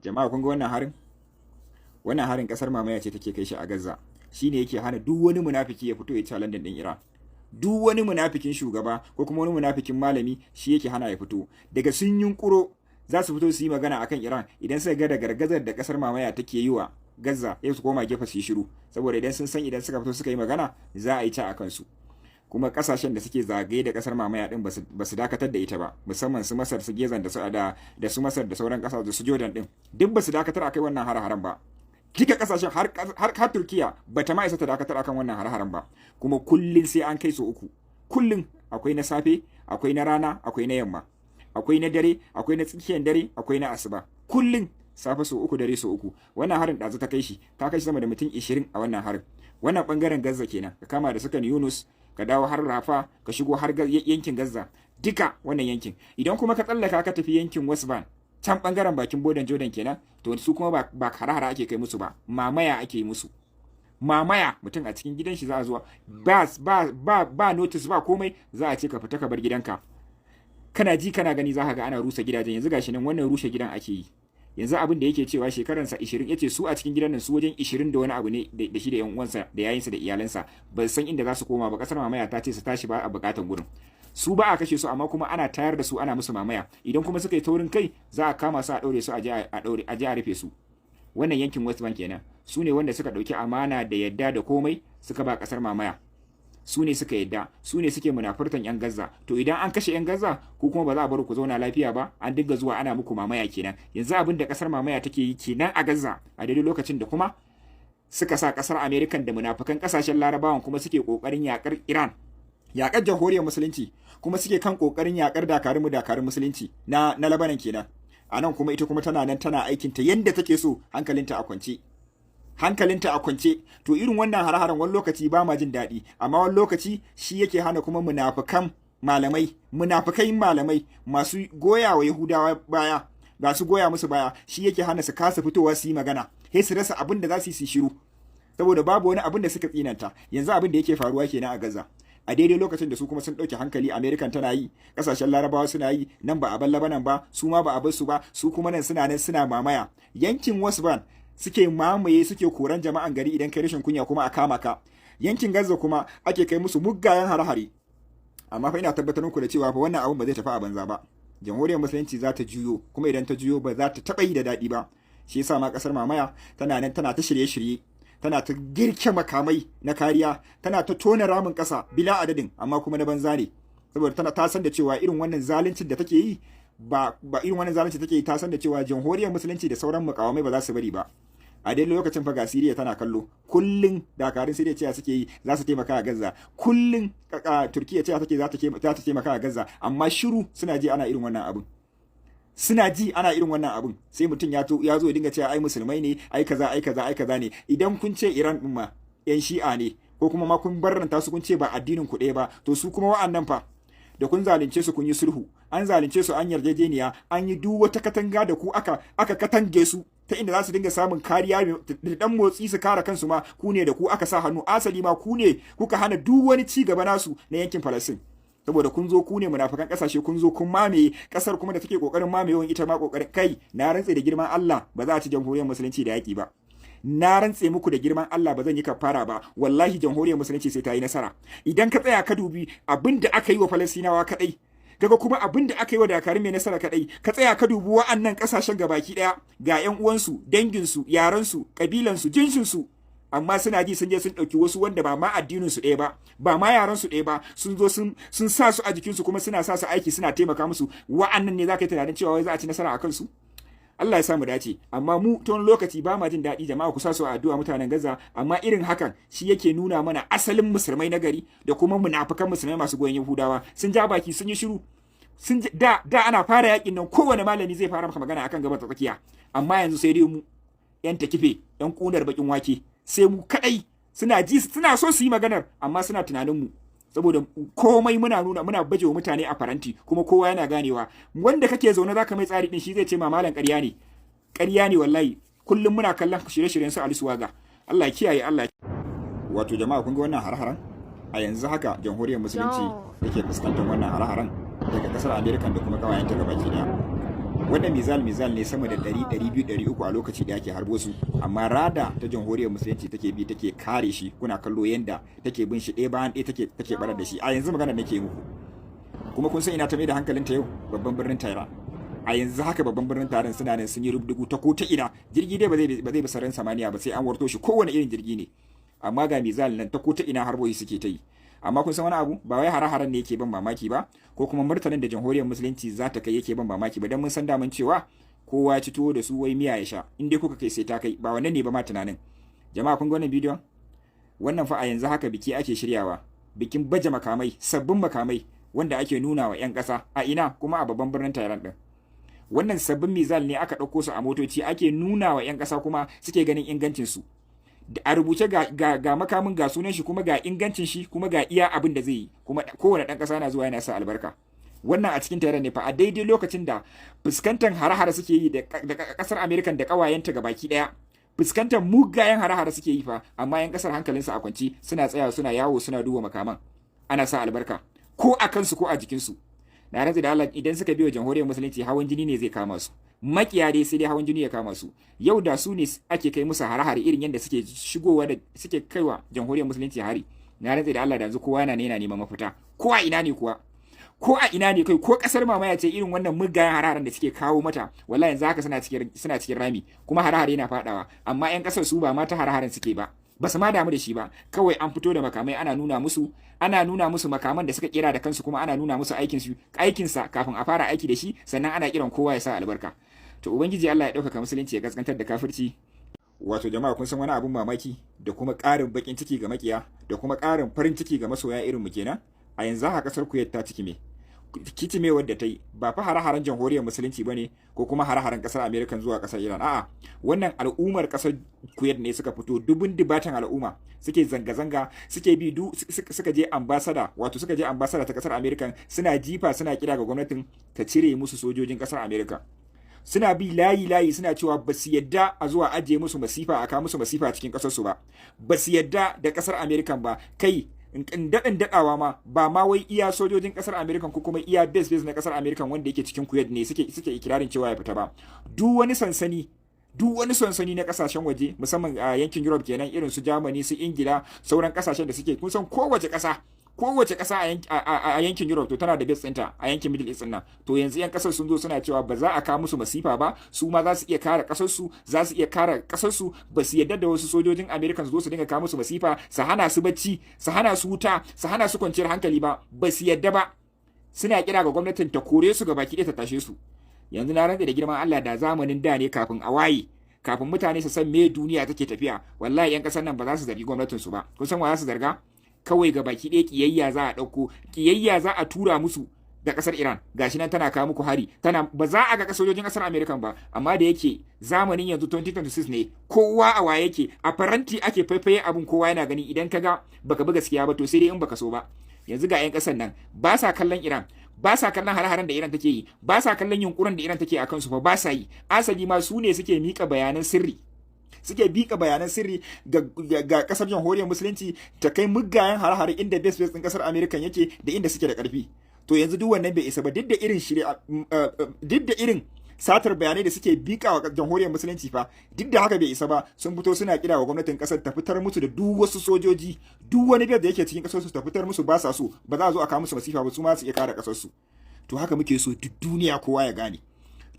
jama'a kun ga wannan harin kasar mamaya ce take kai shi a Gaza, shine yake hana duk wani munafiki ya fito ya ci London din Iran. Duk wani munafikin shugaba ko kuma wani munafikin malami shi yake hana ya fito. Daga sun yunkuro za su fito su yi magana akan Iran, idan suka ga da gargazar da kasar mamaya take yi wa Gaza, sai su koma gefe su yi shiru, saboda idan sun san idan suka fito suka yi magana za a yi ta akan su. Kuma kasashen da suke zagaye da kasar mamaya din ba su dakatar da ita ba, musamman su Masar, su Gezan da su Masar da sauran kasashe da su Jordan din, duk ba su dakatar akai wannan har-haren ba. Duka kasashen har Turkiya bata ma isa ta dakatar akan wannan har-haren ba. Kuma kullun sai an kai su uku, kullun akwai na safe, akwai na rana, akwai na yamma, akwai na dare, akwai na tsakiyar dare, akwai na asuba, kullun safe so uku, dare so uku. Wannan harin ɗazu ta kai shi sama da mutum 20 a wannan harin. Wannan bangaren Gaza kenan, ka kama da sukan Yunus, ka dawo har Rafa, ka shigo har yankin Gaza, duka wannan yankin. Idan kuma ka tsallaka ka tafi yankin West Bank, can bangaren bakin bodan Jordan kenan, to su kuma ba hara ake kai musu ba, mamaya ake yi musu. Mamaya, mutum a cikin gidan shi za a zuwa ba notice ba komai, za a ce ka fita ka bar gidanka. Kana ji kana gani za ka ga ana rusa gidajen. Yanzu gashi nan wannan rushe gidan ake yi. Yanzu abin da yake cewa shekaransa 20, yace su a cikin gidan nan su wajen 20 da wani abu ne da shi da yan uwansa da yayinsa da iyalansa, ba san inda za su koma ba. Kasar mamaya ta ce su tashi ba a bukatan gurin. Su ba a kashe su, amma kuma ana tayar da su, ana musu mamaya. Idan kuma suka yi taurin kai, za a kama su a daure su a je a rufe su. Wannan yankin West Bank kenan, su ne wanda suka dauki amana da yadda da komai suka ba kasar mamaya. Su ne suka yadda, su ne suke munafurtan yan Gaza. To idan an kashe yan Gaza, ku kuma ba za a bar ku zauna lafiya ba, an dinga zuwa ana muku mamaya kenan. Yanzu abin da kasar mamaya take yi kenan a Gaza, a daidai lokacin da kuma suka sa kasar American da munafukan kasashen Larabawan kuma suke kokarin yakar Iran, yakar jamhuriyar musulunci, kuma suke kan kokarin yakar dakarun musulunci na Lebanon kenan. A nan kuma ita kuma tana nan tana aikin ta yanda take so, hankalinta a kwance. To irin wannan har-haren wani lokaci ba ma jin daɗi, amma wani lokaci shi yake hana kuma munafukai malamai masu goya wa Yahudawa baya, ga su goya musu baya, shi yake hana su kasa fitowa su yi magana, sai su rasa abin da za su yi shiru, saboda babu wani abin da suka tsinanta. Yanzu abin da yake faruwa kenan a Gaza, a daidai lokacin da su kuma sun ɗauke hankali. Amerikan tana yi, ƙasashen Larabawa suna yi, nan ba a bar Labanan ba, su ma ba a bar su ba, su kuma nan suna mamaya. Yankin West Bank suke mamaye, suke koran jama'an gari idan kai rashin kunya kuma a kama ka. Yankin Gaza kuma ake kai musu muggayen hare-hare. Amma fa ina tabbatar muku da cewa fa wannan abun ba zai tafi a banza ba. Jamhuriyar Musulunci za ta juyo, kuma idan ta juyo ba za ta taɓa yi da daɗi ba. Shi yasa ma ƙasar mamaya tana nan tana ta shirye-shirye, tana ta girke makamai na kariya, tana ta tona ramin ƙasa bila adadin, amma kuma na banza ne, saboda tana ta san da cewa irin wannan zaluncin da take yi ba irin wannan zalunci take yi, ta san da cewa jamhuriyar musulunci da sauran mukawamai ba za su bari ba. A dai lokacin fa ga Siriya tana kallo, kullun dakarun Siriya cewa suke yi za su taimaka a Gaza, kullun Turkiya cewa take za ta taimaka a Gaza, amma shiru suna ji ana irin wannan abin. Sai mutum ya zo ya dinga cewa ai musulmai ne, ai kaza ne. Idan kun ce Iran din ma yan Shi'a ne, ko kuma ma kun barranta su kun ce ba addinin ku ɗaya ba, to su kuma wa'annan fa da kun zalunce su kun yi sulhu, an zalunce su an yarjejeniya, an yi duk wata katanga da ku aka katange su ta inda za su dinga samun kariya da dan motsi su kare kansu ma, ku ne da ku aka sa hannu, asali ma ku ne kuka hana duk wani ci gaba nasu na yankin Falastin. Saboda kun zo ku ne munafikan kasashe, kun zo kun mamaye kasar kuma da take kokarin mamayewan ita ma kokarin kai. Na rantse da girman Allah ba za a ci jamhuriyar musulunci da yaki ba. Na rantse muku da girman Allah ba zan yi kafara ba, wallahi jamhuriyar musulunci sai ta yi nasara. Idan ka tsaya ka dubi abin da aka yi wa Falastinawa kadai, kaga kuma abin da aka yi wa dakarun mai nasara kadai, ka tsaya ka dubi wa'annan kasashen gabaki daya, ga yan uwansu, danginsu, yaransu, kabilansu, jinsinsu, amma suna ji sun je sun ɗauki wasu wanda ba ma addinin su ɗaya ba, ba ma yaran su ɗaya ba, sun zo sun sa su a jikin su, kuma suna sa su aiki, suna taimaka musu. Wa'annan ne za ka yi tunanin cewa wai za a ci nasara a kansu? Allah ya samu dace. Amma mu ta wani lokaci ba ma jin daɗi, jama'a ku sa su a addu'a mutanen Gaza, amma irin hakan shi yake nuna mana asalin musulmai na gari da kuma munafukan musulmai masu goyon Yahudawa. Sun ja baki, sun yi shiru. Da ana fara yakin nan kowane malami zai fara maka magana akan gaba ta tsakiya, amma yanzu sai dai mu yan takife, yan kunar bakin wake, sai mu kadai suna ji, suna so su yi maganar, amma suna tunanin mu, saboda komai muna baje wa mutane a faranti, kuma kowa yana ganewa. Wanda kake zaune zaka mai tsari din shi zai ce ma malam ƙarya ne wallahi. Kullum muna kallon shirye-shiryen su Alisuwaga. Allah ya kiyaye, Allah. Wato jama'a kun ga wannan har-haran a yanzu haka jamhuriyar musulunci yake fuskantar wannan har-haran daga kasar Amerika da kuma kawayenta gabaki daya. wannan mizal ne sama da 100 200 300 a lokaci da yake harbo su, amma rada ta jamhuriyar musulunci take bi take kare shi. Kuna kallo yanda take bin shi ɗaya bayan ɗaya take barar da shi. A yanzu magana nake muku, kuma kun san ina ta mai da hankalin ta yau, babban birnin Tehran. A yanzu haka babban birnin Tehran suna nan sun yi rubdugu ta ko ta ina. Jirgi dai ba zai bi sararin samaniya ba sai an warto shi, kowane irin jirgi ne, amma ga mizal nan ta ko ta ina harbo shi suke ta yi. Amma kun san wani abu, ba wai hare-haren ne yake ban mamaki ba, ko kuma martanin da jamhuriyar musulunci za ta kai yake ban mamaki ba, dan mun san daman cewa kowa ya ci tuwo da su wai miya ya sha, in dai kuka kai sai ta kai, ba wannan ne ba ma tunanin. Jama'a kun ga wannan bidiyon, wannan fa a yanzu haka biki ake shiryawa, bikin baje makamai, sabbin makamai wanda ake nuna wa 'yan ƙasa a ina, kuma a babban birnin Tehran din. Wannan sabbin mizal ne aka ɗauko su a motoci ake nuna wa 'yan ƙasa, kuma suke ganin ingancin su. A rubuce ga makamin, ga sunan shi, kuma ga ingancin shi, kuma ga iya abin da zai yi, kuma kowane ɗan ƙasa na zuwa yana sa albarka. Wannan a cikin Tehran ne fa, a daidai lokacin da fuskantar hare-hare suke yi da ƙasar Amerikan da ƙawayenta gabaki ɗaya, fuskantar mugayen hare-hare suke yi fa, amma 'yan ƙasar hankalinsu a kwanci suna tsaya suna yawo suna duba makaman, ana sa albarka ko a kansu ko a jikinsu. Na rantsi da Allah, idan suka biyo jamhuriyar musulunci hawan jini ne zai kama su, makiya dai sai dai hawan jini ya kama su. Yau da su ne ake kai musu hare-hare irin yadda suke shigowa da suke kaiwa jamhuriyar musulunci hari, na rantsi da Allah da yanzu kowa yana neman mafita, ko a ina ne kuwa, ko a ina ne kai, ko kasar mamaya ce irin wannan mugayen hare-haren da suke kawo mata, wallahi yanzu haka suna cikin rami, kuma hare-hare yana fadawa, amma 'yan kasar su ba ma ta hare-haren suke ba su ma damu da shi ba. Kawai an fito da makamai ana nuna musu makaman da suka kera da kansu, kuma ana nuna musu aikinsa kafin a fara aiki da shi, sannan ana kiran kowa ya sa albarka. To ubangiji Allah ya ɗaukaka musulunci ya gaskantar da kafirci. Wato jama'a, kun san wani abun mamaki da kuma ƙarin bakin ciki ga makiya da kuma ƙarin farin ciki ga masoya irin mu kenan. A yanzu haka kasar Kuwait ta kitime wadda ta yi ba fa hare-haren jamhuriyar musulunci bane, ko kuma hare-haren kasar Amerika zuwa kasar Iran. A'a, wannan al'ummar kasar Kuwait ne suka fito, dubun dubatan al'umma suke zanga-zanga, suka je ambasada ta kasar Amerika, suna jifa, suna kira ga gwamnatin ta cire musu sojojin kasar Amerika. Suna bi layi suna cewa ba su yadda a zuwa ajiye musu masifa, a kawo musu masifa a cikin kasarsu ba su yadda da kasar Amerika ba. Kai in daɗawa ma, ba ma wai iya sojojin ƙasar Amerikan ko kuma iya base na ƙasar Amerikan wanda yake cikin Kuwait ne suke ikirarin cewa ya fita ba. Duk wani sansani na ƙasashen waje, musamman a yankin Europe kenan, irin su Germany, su Ingila, sauran ƙasashen da suke, kun san kowace ƙasa a yankin Europe to tana da base ɗinta a yankin Middle East nan. To yanzu 'yan ƙasar sun zo suna cewa ba za a kawo musu masifa ba, su ma za su iya kare ƙasarsu, ba su yadda da wasu sojojin American su zo su dinga kawo musu masifa, su hana su bacci, su hana su wuta, su hana su kwanciyar hankali ba su yadda ba. Suna kira ga gwamnatin ta kore su gabaki ɗaya, ta tashe su. Yanzu na rantsa da girman Allah, da zamanin da ne, kafin a waye, kafin mutane su san me duniya take tafiya, wallahi 'yan ƙasar nan ba za su zargi gwamnatin su ba. Kun san wa za su zarga? Kawai ga baki ɗaya kiyayya za a ɗauko, kiyayya za a tura musu da ƙasar Iran. Gashi nan tana kawo muku hari, ba za a ga sojojin ƙasar Amerika ba, amma da yake zamanin yanzu 2026 ne, kowa a waye yake, a faranti ake faifaye abun, kowa yana gani. Idan ka ga baka bi gaskiya ba, to sai dai in baka so ba. Yanzu ga 'yan ƙasar nan ba sa kallon Iran, ba sa kallon hare-haren da Iran take yi, ba sa kallon yunkurin da Iran take a kansu ba sa yi. Asali ma su ne suke mika bayanan sirri ga kasar jamhuriyar musulunci ta kai mugayen hare-hare inda base din kasar Amerika yake da inda suke da karfi. To yanzu duk wannan bai isa ba, duk da irin satar bayanai da suke bika wa jamhuriyar musulunci fa, duk da haka bai isa ba. Sun fito suna kira wa gwamnatin kasar ta fitar musu da duk wasu sojoji, duk wani base da yake cikin kasar su ta fitar musu, ba sa so, ba za a zo a kawo musu masifa ba, su ma su iya kare kasar su. To haka muke so duk duniya kowa ya gane,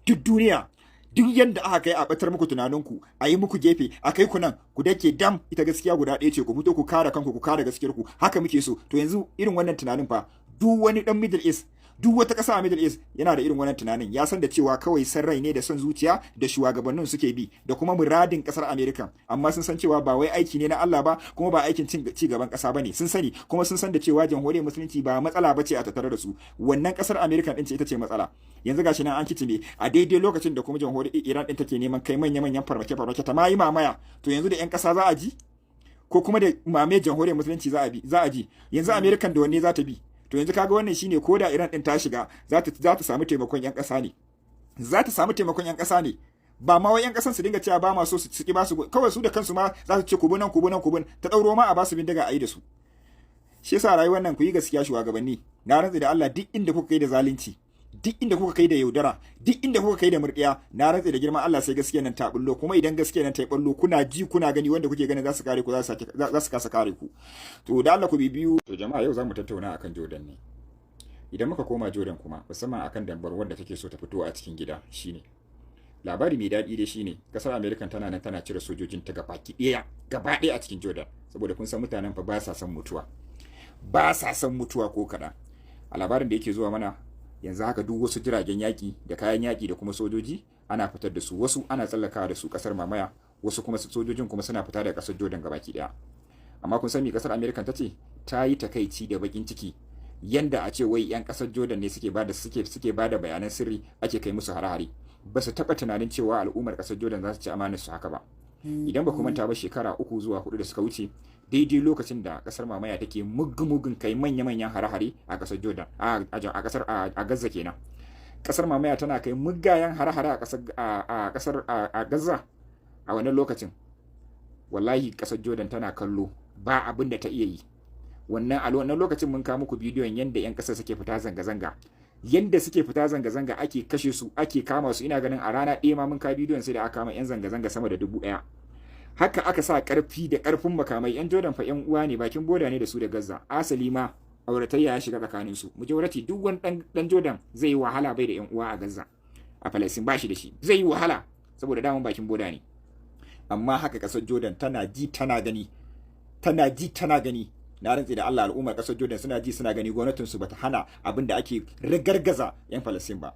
duk duniya, duk yanda aka kai a batar muku tunaninku, a yi muku gefe, a kai ku nan, ku dake dam, ita gaskiya guda ɗaya ce, ku fito ku kare kanku, ku kare gaskiyar ku. Haka muke so. To yanzu irin wannan tunanin fa, duk wani dan Middle East, duk wata ƙasa a Middle East yana da irin wannan tunanin. Ya san da cewa kawai san rai ne da son zuciya da shugabannin suke bi, da kuma muradin ƙasar Amerika. Amma sun san cewa ba wai aiki ne na Allah ba, kuma ba aikin ci gaban ƙasa bane. Sun sani, kuma sun san da cewa jamhuriyar musulunci ba matsala bace a tattare da su. Wannan ƙasar Amerika din ce ita ce matsala. Yanzu gashi nan an kitime a daidai lokacin da kuma jamhuriyar Iran din take neman kai manyan farmake ta mayi mamaya. To yanzu da 'yan ƙasa za a ji, ko kuma da mamaye jamhuriyar musulunci za a ji? Yanzu Amerikan da wanne za ta bi? To yanzu kaga wannan shine, ko da Iran din ta shiga, za ta samu taimakon 'yan ƙasa ne. Za ta samu taimakon 'yan ƙasa ne. Ba ma wai 'yan ƙasan su dinga cewa ba ma so su ki ba su, kawai su da kansu ma za su ce kubun ta ɗauro ma a ba su bindiga a yi da su. Shi yasa rayuwar nan ku yi gaskiya shugabanni. Na rantsi da Allah, duk inda kuka kai da zalunci, duk inda kuka kai da yaudara, duk inda kuka kai da murdiya, na rantse da girman Allah sai gaskiyar nan ta bullo, kuma idan gaskiyar nan ta ballo kuna ji kuna gani wanda kuke ganin za su kare ku za su kasa kare ku. To da Allah ku bibiyu. To jama'a yau zamu tattauna akan Jordan ne. Idan muka koma Jordan kuma musamman akan dambar wanda take so ta fito a cikin gida shine labari mai daɗi dai shine kasar American tana nan tana cire sojojin ta gaba ɗaya a cikin Jordan, saboda kun san mutanen fa ba sa son mutuwa ko kaɗan. A labarin da yake zuwa mana yanzu haka duk wasu jiragen yaƙi da kayan yaƙi da kuma sojoji ana fitar da su, wasu ana tsallakawa da su kasar mamaya, wasu kuma sojojin kuma suna fita daga kasar Jordan gabaki ɗaya. Amma kun san me kasar American ta ce? Ta yi takaici da bakin ciki yanda a ce wai 'yan kasar Jordan ne suke bada bayanan sirri ake kai musu hare-hare. Ba su taɓa tunanin cewa al'ummar ƙasar Jordan za su ci amanar su haka ba. Idan ba ku manta ba, shekara 3 zuwa 4 da suka wuce, daidai lokacin da ƙasar mamaya take muggun kai manya-manyan hare-hare a ƙasar Jordan, a Gaza kenan. Ƙasar mamaya tana kai muggayen hare-hare a Gaza a wannan lokacin. Wallahi ƙasar Jordan tana kallo ba abin da ta iya yi. A wannan lokacin mun kawo muku bidiyon yanda 'yan ƙasar suke fita zanga-zanga. Yanda suke fita zanga-zanga ake kashe su, ake kama su. Ina ganin a rana ɗaya ma mun ka bidiyon sai da aka kama 'yan zanga-zanga sama da 1000. Haka aka sa ƙarfi da ƙarfin makamai. 'Yan Jordan fa 'yan uwa ne, bakin boda ne da su da Gaza. Asali ma auratayya ya shiga tsakanin su. Majority duk wani dan Jordan zai yi wahala bai da 'yan uwa a Gaza. A Palestine ba shi da shi. Zai yi wahala saboda daman bakin boda ne. Amma haka ƙasar Jordan tana ji tana gani. Na rantse da Allah, al'ummar kasar Jordan suna ji suna gani gwamnatinsu bata hana abin da ake ragargaza 'yan Falastin ba.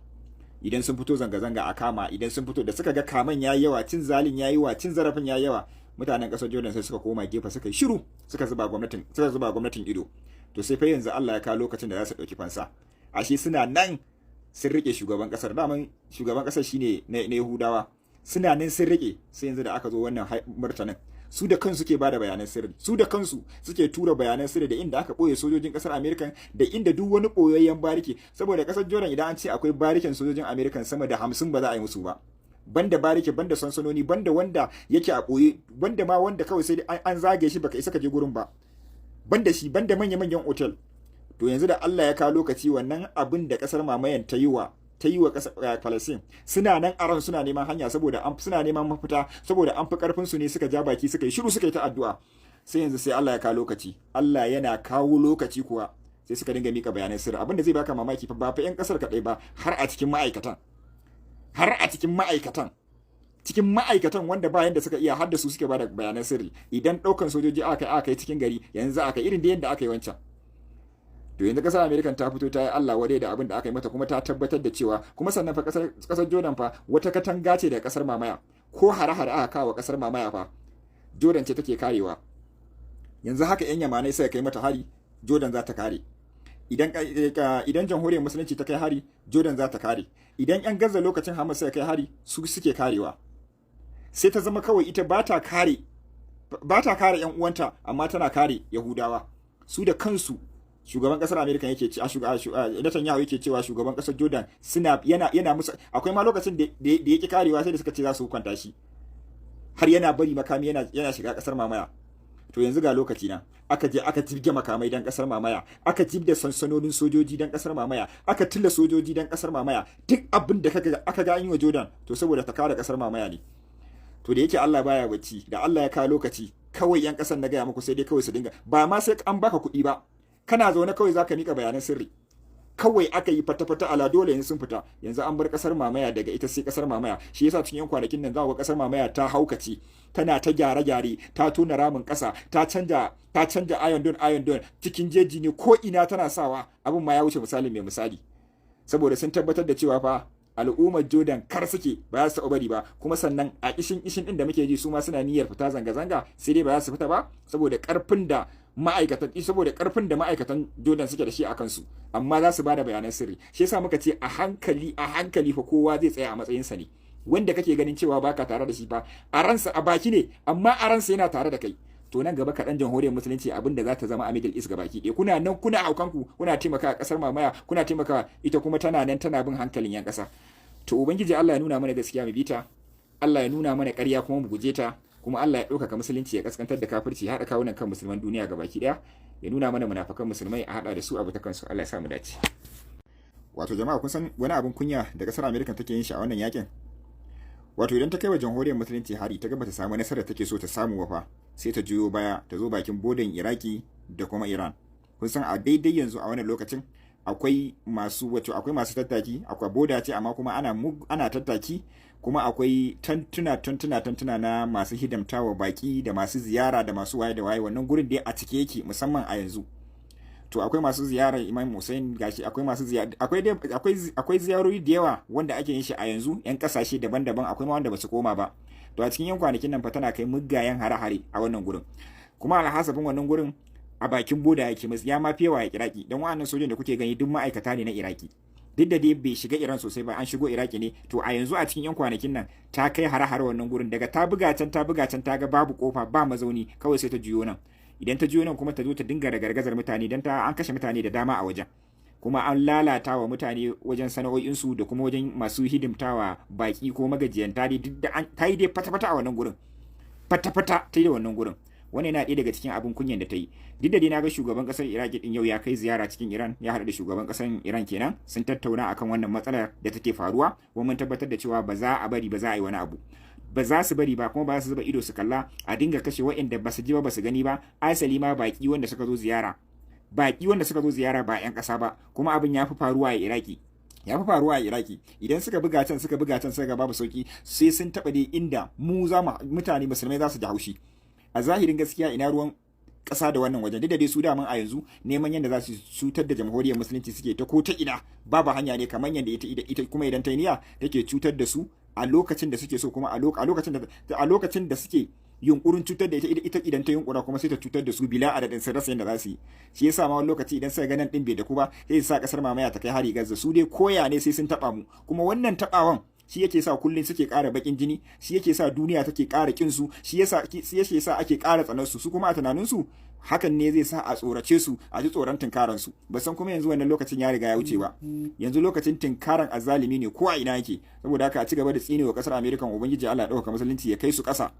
Idan sun fito zanga-zanga a kama, idan sun fito da suka ga kaman yayi yawa, cin zalin yayi yawa, cin zarafin yayi yawa, mutanen kasar Jordan sai suka koma gefe suka yi shiru, suka zuba gwamnatin ido. To sai fa yanzu Allah ya kawo lokacin da za su dauki fansa. Ashe suna nan sun rike shugaban kasar. Daman shugaban kasar shine na Yahudawa. Suna nan sun rike, sai yanzu da aka zo wannan martanin, su da kansu ke bada bayanan sirri, su da kansu suke tura bayanan sirri da inda aka boye sojojin kasar American, da inda duk wani boyayyen bariki. Saboda kasar Jordan idan an ce akwai barikin sojojin American sama da 50 ba za a yi musu ba, banda bariki, banda sansanoni, banda wanda yake a boye, banda ma wanda kawai sai an zage shi baka isa ka je gurin ba, banda shi, banda manya-manyan otel. To yanzu da Allah ya kawo lokaci, wannan abin da kasar mamayan ta yi wa kasar Palestine, suna nan aran suna neman hanya, saboda suna neman mafita, saboda an fi karfin su ne suka ja baki, suka yi shiru, suka yi ta addu'a. Sai yanzu sai Allah ya kawo lokaci. Allah yana kawo lokaci kuwa sai suka dinga mika bayanan sirri. Abin da zai baka mamaki fa ba fa 'yan kasar kadai ba, har a cikin ma'aikatan wanda bayan da suka iya, har da su suke bada bayanan sirri. Idan daukan sojoji aka yi cikin gari, yanzu aka irin da yanda aka yi wancan. To yanzu kasar American ta fito ta yi Allah wadai da abin da aka yi mata, kuma ta tabbatar da cewa, kuma sannan fa kasar Jordan fa wata katanga ce da kasar mamaya. Ko hare-hare aka kawo kasar mamaya fa Jordan ce take karewa. Yanzu haka 'yan Yamanai sai kai mata hari, Jordan za ta kare. Idan jamhuriyar musulunci ta kai hari, Jordan za ta kare. Idan 'yan Gaza lokacin Hamas sai kai hari, su suke karewa. Sai ta zama kawai ita ba ta kare 'yan uwanta, amma tana kare Yahudawa. Su da kansu shugaban kasar Amerika yake ci Netanyahu yake cewa shugaban kasar Jordan yana musu, akwai ma lokacin da yake karewa sai da suka ce za su hukunta shi, har yana bari makami yana shiga kasar mamaya. To yanzu ga lokaci na aka je aka jibge makamai dan kasar mamaya, aka jibge sansanonin sojoji dan kasar mamaya, aka tilla sojoji dan kasar mamaya. Duk abin da aka ga an yi wa Jordan, to saboda ta kare kasar mamaya ne. To da yake Allah baya bacci, da Allah ya kawo lokaci, kawai 'yan kasar na gaya muku sai dai kawai su dinga, ba ma sai an baka kuɗi ba, kana zaune kawai zaka mika bayanan sirri. Kawai aka yi fata-fata ala dole yanzu sun fita. Yanzu an bar kasar mamaya, daga ita sai kasar mamaya. Shi yasa cikin 'yan kwanakin nan za ku ga kasar mamaya ta haukace, tana ta gyare-gyare, ta tona ramin kasa, ta canja iron don cikin jeji ne, ko ina tana sawa. Abin ma ya wuce misali mai misali, saboda sun tabbatar da cewa fa al'ummar Jordan kar suke, ba za su bari ba. Kuma sannan a ishin din da muke ji, su ma suna niyyar fita zanga-zanga, sai dai ba za su fita ba saboda karfin da ma'aikatan Jordan suke da shi a kansu, amma za su bada bayanan sirri. Shi yasa muka ce a hankali fa kowa zai tsaya a matsayinsa ne. Wanda kake ganin cewa baka tare da shi fa, a ransa a baki ne, amma a ransa yana tare da kai. To nan gaba kaɗan jamhuriyar musulunci abin da za ta zama a Middle East gabaki ɗaya. Kuna nan kuna haukanku, kuna taimaka ƙasar mamaya, kuna taimaka ita kuma tana nan tana bin hankalin 'yan ƙasa. To ubangiji Allah ya nuna mana gaskiya mu bita, Allah ya nuna mana ƙarya kuma mu guje ta, kuma Allah ya ɗaukaka musulunci, ya kaskantar da kafirci, ya haɗa kawunan kan musulman duniya gabaki ɗaya, ya nuna mana munafikan musulmai a haɗa da su abu ta kansu. Allah ya sa mu dace. wato jama'a kun san wani abin kunya da kasar America take yin shi a wannan yakin. Wato idan ta kai wa jamhuriyar musulunci hari ta ga bata samu nasarar take so ta samu ba fa, sai ta juyo baya ta zo bakin bodan Iraki da kuma Iran. Kun san a daidai yanzu a wannan lokacin akwai masu tattaki, akwai boda ce amma kuma ana tattaki, kuma akwai tantuna na masu hidimtawa baki da masu ziyara da masu waye da waye. Wannan gurin dai a cike yake musamman a yanzu. To akwai masu ziyarar Imam Hussein, gashi akwai masu ziyara, akwai ziyarori da yawa wanda ake yin shi a yanzu, yan kasashe daban-daban, akwai ma wanda ba su koma ba. To a cikin yan kwanakin nan fa tana kai muggayen hare-hare a wannan gurin, kuma alhasabin wannan gurin a bakin boda yake, ya ma fiyewa ya Iraki, don wa'annan sojin da kuke gani duk ma'aikata ne na Iraki. Duk da dai bai shiga Iran sosai ba, an shigo Iraki ne. To a yanzu a cikin yan kwanakin nan ta kai hare-hare wannan gurin, daga ta buga can ta ga babu kofa ba mazauni, kawai sai ta juyo nan. Idan ta juyo nan kuma ta zo ta dinga ragargazar mutane, dan an kashe mutane da dama a wajen, kuma an lalata wa mutane wajen sana'o'insu da kuma wajen masu hidimtawa baki ko magajiyanta, duk da ta yi dai fata-fata a wannan gurin, fata-fata ta yi da wannan gurin. Wannan yana ɗaya daga cikin abin kunyan da ta yi. Duk da dai na ga shugaban ƙasar Iraki din yau ya kai ziyara cikin Iran, ya haɗu da shugaban ƙasar Iran kenan, sun tattauna akan wannan matsalar da take faruwa, kuma mun tabbatar da cewa ba za a bari ba, za a yi wani abu. Ba za su bari ba, kuma ba za su zuba ido su kalla a dinga kashe waɗanda ba su ji ba su gani ba, asali ma baki wanda suka zo ziyara ba 'yan ƙasa ba. Kuma abin ya fi faruwa a Iraki, idan suka buga can suka ga babu sauki, sai sun taɓa dai inda mutane musulmai za su ji haushi. A zahirin gaskiya ina ruwan ƙasa da wannan wajen, duk da dai su daman a yanzu neman yadda za su cutar da jamhuriyar musulunci suke ta ko ta ina, babu hanya ne, kamar yadda ita kuma idan ta yi niyya take cutar da su a lokacin da suke so, kuma a lokacin da suke yunkurin cutar da ita idan ta yunkura kuma sai ta cutar da su bila adadin, sun rasa yadda za su yi. Shi yasa ma wani lokaci idan suka ga nan din bai da ku ba, sai su sa kasar mamaya ta kai hari Gaza. Su dai koya ne sai sun taba mu, kuma wannan tabawan shi yake sa kullun suke ƙara bakin jini, shi yake sa duniya take ƙara kin su, shi yake sa ake ƙara tsanar su kuma a tunanin su hakan ne zai sa a tsorace su, a ji tsoron tinkaran su. Ba san kuma yanzu wannan lokacin ya riga ya wuce ba, yanzu lokacin tinkaran azzalimi ne ko a ina yake. Saboda haka a ci gaba da tsinewa kasar American, ubangiji Allah ya dauka musulunci ya kai su ƙasa.